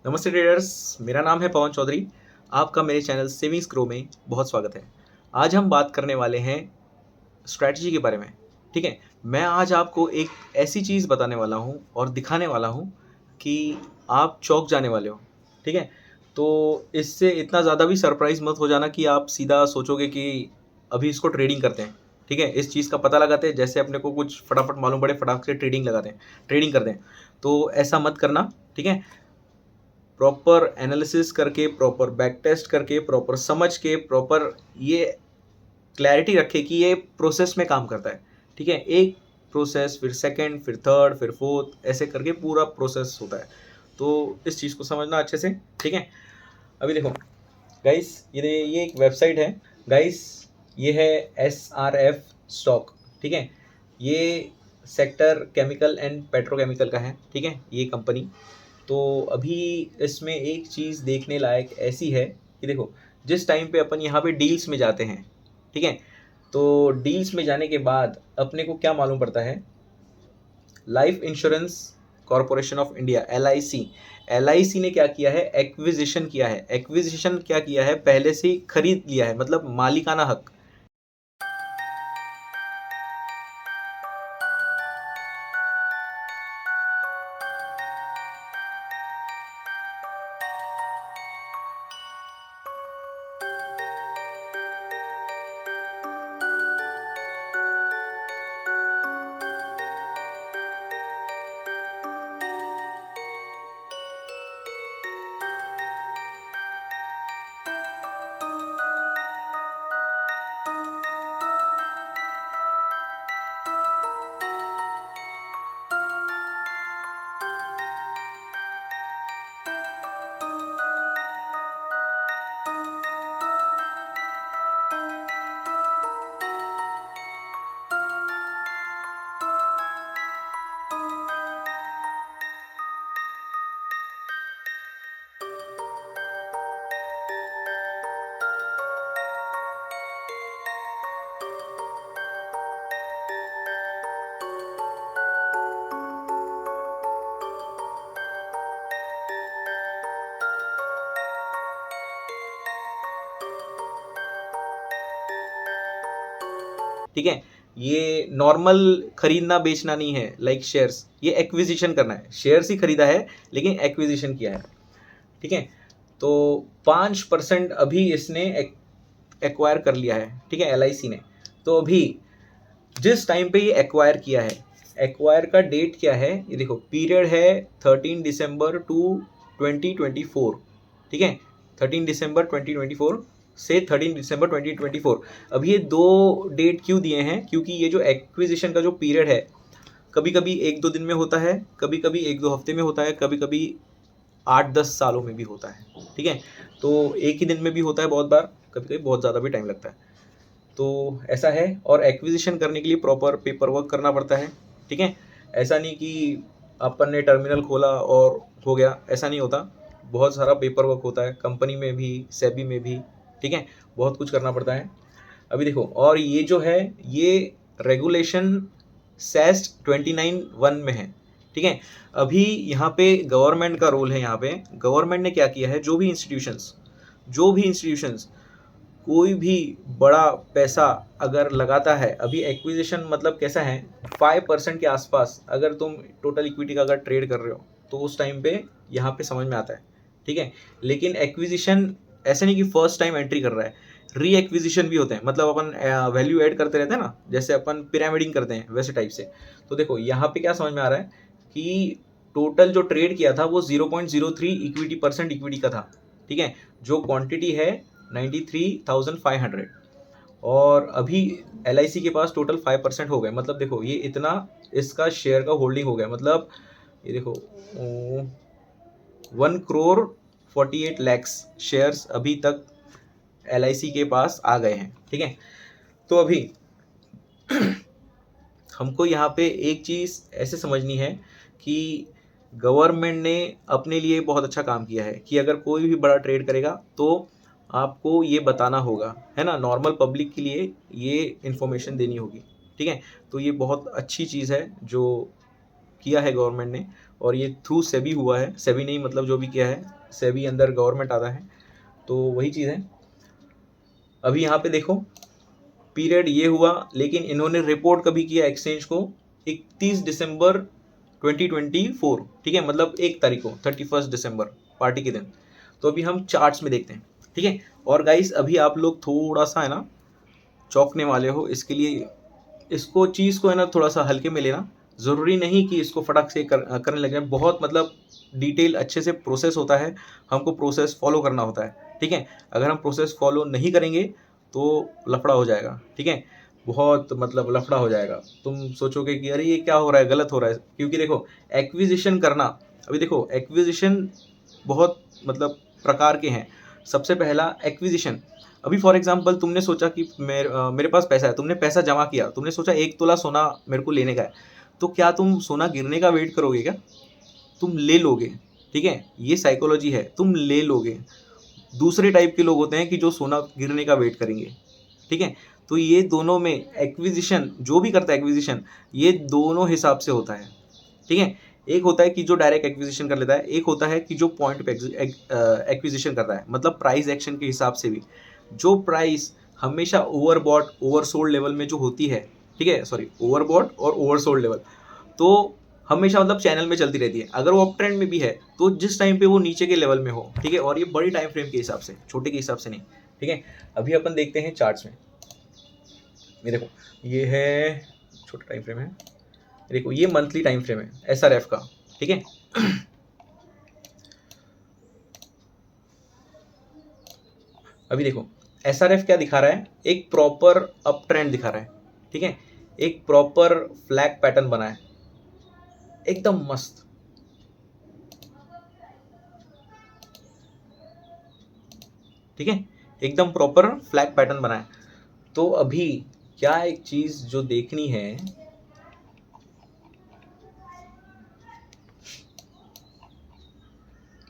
नमस्ते ट्रेडर्स, मेरा नाम है पवन चौधरी। आपका मेरे चैनल सेविंग्स ग्रो में बहुत स्वागत है। आज हम बात करने वाले हैं स्ट्रैटेजी के बारे में। ठीक है, मैं आज आपको एक ऐसी चीज़ बताने वाला हूँ और दिखाने वाला हूँ कि आप चौंक जाने वाले हो। ठीक है, तो इससे इतना ज़्यादा भी सरप्राइज मत हो जाना कि आप सीधा सोचोगे कि अभी इसको ट्रेडिंग करते हैं। ठीक है, इस चीज़ का पता लगाते हैं, जैसे अपने को कुछ फटाफट मालूम पड़े फटाफट से ट्रेडिंग लगाते हैं, ट्रेडिंग करते हैं। तो ऐसा मत करना। ठीक है, प्रॉपर एनालिसिस करके, प्रॉपर बैक टेस्ट करके, प्रॉपर समझ के, प्रॉपर ये क्लैरिटी रखे कि ये प्रोसेस में काम करता है। ठीक है, एक प्रोसेस, फिर सेकंड, फिर थर्ड, फिर फोर्थ, ऐसे करके पूरा प्रोसेस होता है। तो इस चीज़ को समझना अच्छे से। ठीक है, अभी देखो गाइस, ये एक वेबसाइट है गाइस। ये है SRF स्टॉक। ठीक है, ये सेक्टर केमिकल एंड पेट्रोकेमिकल का है। ठीक है, ये कंपनी। तो अभी इसमें एक चीज़ देखने लायक ऐसी है कि देखो, जिस टाइम पे अपन यहाँ पे डील्स में जाते हैं, ठीक है, तो डील्स में जाने के बाद अपने को क्या मालूम पड़ता है, life insurance corporation of India LIC ने क्या किया है, एक्विजिशन किया है। एक्विजिशन क्या किया है, पहले से ही खरीद लिया है, मतलब मालिकाना हक। ठीक है, ये नॉर्मल खरीदना बेचना नहीं है लाइक शेयर्स, ये एक्विजिशन करना है। शेयर्स ही खरीदा है लेकिन एक्विजिशन किया है। ठीक है, तो 5% अभी इसने एक्वायर कर लिया है। ठीक है, LIC ने। तो अभी जिस टाइम पे ये एक्वायर किया है, एक्वायर का डेट क्या है, ये देखो, पीरियड है 13 दिसंबर टू 2024। ठीक है, 13 दिसंबर 2024 से 13 दिसंबर 2024। अब ये दो डेट क्यों दिए हैं, क्योंकि ये जो एक्विजिशन का जो पीरियड है, कभी कभी 1-2 दिन में होता है, कभी कभी 1-2 हफ्ते में होता है, कभी कभी 8-10 सालों में भी होता है। ठीक है, तो एक ही दिन में भी होता है बहुत बार, कभी कभी बहुत ज़्यादा भी टाइम लगता है। तो ऐसा है, और एक्विजिशन करने के लिए प्रॉपर पेपर वर्क करना पड़ता है। ठीक है, ऐसा नहीं कि अपन ने टर्मिनल खोला और हो गया, ऐसा नहीं होता। बहुत सारा पेपर वर्क होता है, कंपनी में भी, सेबी में भी। ठीक है, बहुत कुछ करना पड़ता है। अभी देखो, और ये जो है, ये रेगुलेशन सेस्ट 29(1) में है। ठीक है, अभी यहाँ पे गवर्नमेंट का रोल है। यहाँ पे गवर्नमेंट ने क्या किया है, जो भी इंस्टीट्यूशंस कोई भी बड़ा पैसा अगर लगाता है, अभी एक्विजिशन मतलब कैसा है, 5% के आसपास अगर तुम टोटल इक्विटी का अगर ट्रेड कर रहे हो, तो उस टाइम पे यहाँ पे समझ में आता है। ठीक है, लेकिन एक्विजिशन ऐसे नहीं कि फर्स्ट टाइम एंट्री कर रहा है, री एक्विजिशन भी होते हैं। मतलब अपन वैल्यू ऐड करते रहते हैं ना, जैसे अपन पिरामिडिंग करते हैं, वैसे टाइप से। तो देखो यहाँ पे क्या समझ में आ रहा है कि टोटल जो ट्रेड किया था वो 0.03 इक्विटी परसेंट इक्विटी का था। ठीक है, जो क्वांटिटी है 93,500, और अभी LIC के पास टोटल 5% हो गए। मतलब देखो, ये इतना इसका शेयर का होल्डिंग हो गया। मतलब ये देखो, 1,48,00,000 शेयर्स अभी तक LIC के पास आ गए हैं। ठीक है, तो अभी हमको यहाँ पे एक चीज़ ऐसे समझनी है कि गवर्नमेंट ने अपने लिए बहुत अच्छा काम किया है कि अगर कोई भी बड़ा ट्रेड करेगा तो आपको ये बताना होगा, है ना। नॉर्मल पब्लिक के लिए ये इन्फॉर्मेशन देनी होगी। ठीक है, तो ये बहुत अच्छी चीज़ है जो किया है गवर्नमेंट ने। और ये थ्रू सेबी हुआ है, सेबी नहीं मतलब जो भी किया है, सेबी अंदर गवर्नमेंट आता है, तो वही चीज़ है। अभी यहाँ पे देखो पीरियड ये हुआ, लेकिन इन्होंने रिपोर्ट कभी किया एक्सचेंज को 31 दिसंबर 2024, ठीक है, मतलब 1 तारीख को, 31 दिसंबर पार्टी के दिन। तो अभी हम चार्ट्स में देखते हैं, ठीक है। और गाइस अभी आप लोग थोड़ा सा है ना चौंकने वाले हो, इसके लिए इसको चीज़ को है ना थोड़ा सा हल्के में लेना, ज़रूरी नहीं कि इसको फटाक से करने लगे, बहुत मतलब डिटेल अच्छे से प्रोसेस होता है, हमको प्रोसेस फॉलो करना होता है, ठीक है। अगर हम प्रोसेस फॉलो नहीं करेंगे तो लफड़ा हो जाएगा, ठीक है, बहुत मतलब लफड़ा हो जाएगा। तुम सोचोगे कि अरे ये क्या हो रहा है, गलत हो रहा है, क्योंकि देखो एक्विजिशन करना, अभी देखो एक्विजिशन बहुत मतलब प्रकार के हैं। सबसे पहला एक्विजिशन, अभी फॉर एग्जांपल तुमने सोचा कि मेरे पास पैसा है, तुमने पैसा जमा किया, तुमने सोचा 1 तोला सोना मेरे को लेने का है, तो क्या तुम सोना गिरने का वेट करोगे क्या? तुम ले लोगे, ठीक है, ये साइकोलॉजी है, तुम ले लोगे। दूसरे टाइप के लोग होते हैं कि जो सोना गिरने का वेट करेंगे, ठीक है। तो ये दोनों में एक्विजिशन, जो भी करता है एक्विजिशन, ये दोनों हिसाब से होता है, ठीक है। एक होता है कि जो डायरेक्ट एक्विजिशन कर लेता है, एक होता है कि जो पॉइंट पे एक्विजिशन करता है, मतलब प्राइस एक्शन के हिसाब से भी। जो प्राइस हमेशा ओवरबॉट ओवरसोल्ड लेवल में जो होती है, ठीक है, सॉरी ओवरबॉट और ओवरसोल्ड लेवल, तो हमेशा मतलब चैनल में चलती रहती है। अगर वो अप ट्रेंड में भी है तो जिस टाइम पे वो नीचे के लेवल में हो, ठीक है, और ये बड़ी टाइम फ्रेम के हिसाब से, छोटे के हिसाब से नहीं, ठीक है। अभी अपन देखते हैं चार्ट्स में, ये देखो ये है छोटा टाइम फ्रेम है, देखो ये मंथली टाइम फ्रेम है एसआरएफ का, ठीक है। अभी देखो एसआरएफ क्या दिखा रहा है, एक प्रॉपर अप ट्रेंड दिखा रहा है, ठीक है, एक प्रॉपर फ्लैग पैटर्न बना है, एकदम मस्त, ठीक है, एकदम प्रॉपर फ्लैग पैटर्न बना है। तो अभी क्या एक चीज जो देखनी है,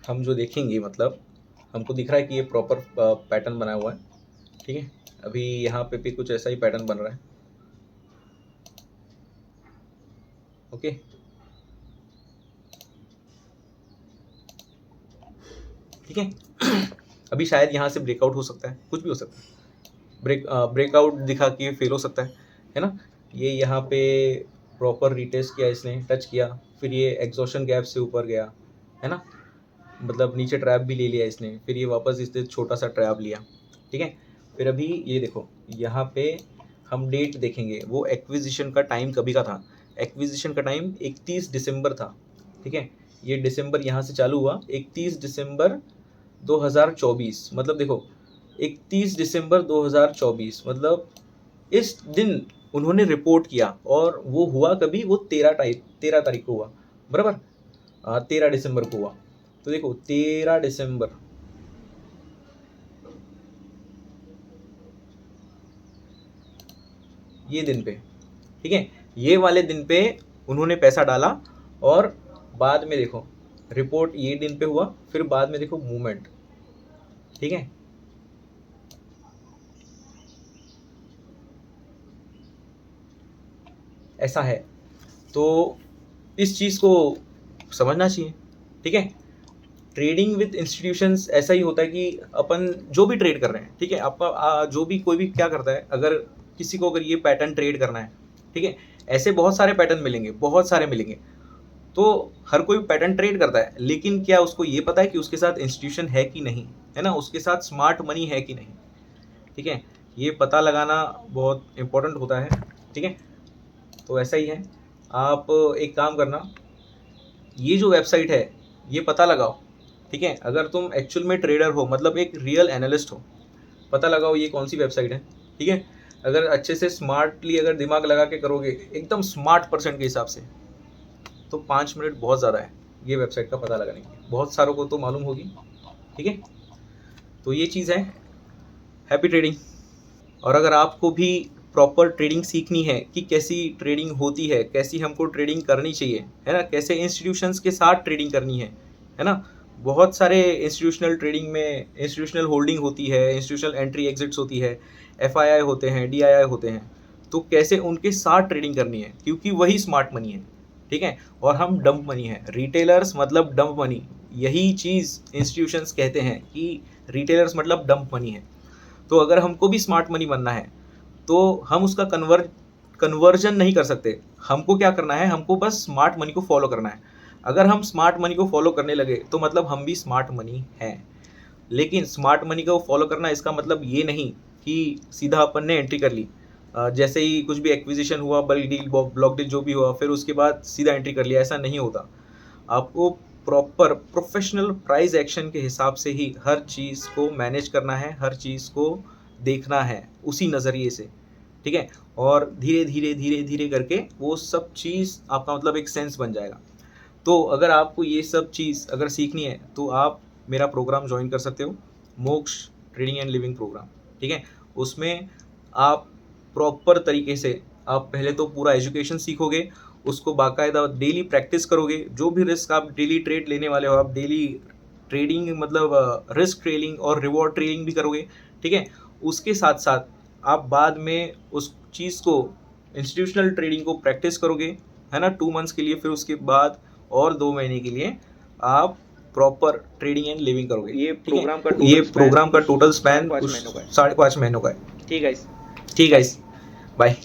हम जो देखेंगे मतलब हमको दिख रहा है कि ये प्रॉपर पैटर्न बना हुआ है, ठीक है। अभी यहाँ पे भी कुछ ऐसा ही पैटर्न बन रहा है, ओके, ठीक है। अभी शायद यहाँ से ब्रेकआउट हो सकता है, कुछ भी हो सकता है, ब्रेकआउट दिखा के फेल हो सकता है ना। ये यहाँ पे प्रॉपर रिटेस्ट किया इसने, टच किया, फिर ये एग्जॉशन गैप से ऊपर गया, है ना, मतलब नीचे ट्रैप भी ले लिया इसने, फिर ये वापस इससे छोटा सा ट्रैप लिया, ठीक है। फिर अभी ये देखो यहाँ पे हम डेट देखेंगे, वो एक्विजिशन का टाइम कभी का था, एक्विजिशन का टाइम 31 दिसंबर था, ठीक है। ये दिसंबर यहाँ से चालू हुआ 31 दिसंबर 2024, मतलब देखो 31 दिसंबर 2024, मतलब इस दिन उन्होंने रिपोर्ट किया, और वो हुआ कभी, वो 13 तारीख को हुआ, बराबर, 13 दिसंबर को हुआ। तो देखो 13 दिसंबर, ये दिन पे, ठीक है, ये वाले दिन पे उन्होंने पैसा डाला, और बाद में देखो रिपोर्ट ये दिन पे हुआ, फिर बाद में देखो मूवमेंट, ठीक है। ऐसा है, तो इस चीज़ को समझना चाहिए, ठीक है। ट्रेडिंग विद इंस्टीट्यूशंस ऐसा ही होता है कि अपन जो भी ट्रेड कर रहे हैं, ठीक है, आप जो भी कोई भी क्या करता है, अगर किसी को अगर ये पैटर्न ट्रेड करना है, ठीक है, ऐसे बहुत सारे पैटर्न मिलेंगे, बहुत सारे मिलेंगे, तो हर कोई पैटर्न ट्रेड करता है, लेकिन क्या उसको ये पता है कि उसके साथ इंस्टीट्यूशन है कि नहीं, है ना, उसके साथ स्मार्ट मनी है कि नहीं, ठीक है, ये पता लगाना बहुत इंपॉर्टेंट होता है, ठीक है। तो ऐसा ही है, आप एक काम करना, ये जो वेबसाइट है ये पता लगाओ, ठीक है, अगर तुम एक्चुअल में ट्रेडर हो, मतलब एक रियल एनालिस्ट हो, पता लगाओ ये कौन सी वेबसाइट है, ठीक है। अगर अच्छे से स्मार्टली अगर दिमाग लगा के करोगे, एकदम स्मार्ट पर्सन के हिसाब से, तो 5 मिनट बहुत ज़्यादा है ये वेबसाइट का पता लगाने की, बहुत सारों को तो मालूम होगी, ठीक है। तो ये चीज़ है, हैप्पी ट्रेडिंग। और अगर आपको भी प्रॉपर ट्रेडिंग सीखनी है कि कैसी ट्रेडिंग होती है, कैसी हमको ट्रेडिंग करनी चाहिए, है ना, कैसे इंस्टीट्यूशंस के साथ ट्रेडिंग करनी है ना, बहुत सारे इंस्टीट्यूशनल ट्रेडिंग में इंस्टीट्यूशनल होल्डिंग होती है, इंस्टीट्यूशनल एंट्री एग्जिट्स होती है, एफआईआई होते हैं, डीआईआई होते हैं, तो कैसे उनके साथ ट्रेडिंग करनी है, क्योंकि वही स्मार्ट मनी है, ठीक है, और हम डंप मनी है। रिटेलर्स मतलब डंप मनी, यही चीज़ इंस्टीट्यूशंस कहते हैं कि रिटेलर्स मतलब डंप मनी है। तो अगर हमको भी स्मार्ट मनी बनना है तो हम उसका कन्वर्जन नहीं कर सकते। हमको क्या करना है, हमको बस स्मार्ट मनी को फॉलो करना है। अगर हम स्मार्ट मनी को फॉलो करने लगे तो मतलब हम भी स्मार्ट मनी हैं। लेकिन स्मार्ट मनी को फॉलो करना इसका मतलब ये नहीं कि सीधा अपन ने एंट्री कर ली, जैसे ही कुछ भी एक्विजिशन हुआ, बल्क डील, ब्लॉक डील जो भी हुआ, फिर उसके बाद सीधा एंट्री कर लिया, ऐसा नहीं होता। आपको प्रॉपर प्रोफेशनल प्राइस एक्शन के हिसाब से ही हर चीज़ को मैनेज करना है, हर चीज़ को देखना है उसी नज़रिए से, ठीक है। और धीरे धीरे धीरे धीरे करके वो सब चीज़ आपका मतलब एक सेंस बन जाएगा। तो अगर आपको ये सब चीज़ अगर सीखनी है तो आप मेरा प्रोग्राम ज्वाइन कर सकते हो, मोक्ष ट्रेडिंग एंड लिविंग प्रोग्राम, ठीक है। उसमें आप प्रॉपर तरीके से आप पहले तो पूरा एजुकेशन सीखोगे, उसको बाकायदा डेली प्रैक्टिस करोगे। जो भी रिस्क आप डेली ट्रेड लेने वाले हो, आप डेली ट्रेडिंग मतलब रिस्क ट्रेडिंग और रिवॉर्ड ट्रेडिंग भी करोगे, ठीक है। उसके साथ साथ आप बाद में उस चीज़ को इंस्टीट्यूशनल ट्रेडिंग को प्रैक्टिस करोगे, है ना, 2 मंथ्स के लिए। फिर उसके बाद और 2 महीने के लिए आप प्रॉपर ट्रेडिंग एंड लिविंग करोगे। ये प्रोग्राम का टोटल स्पैन 5.5 महीनों का है। ठीक है। ठीक है, बाय।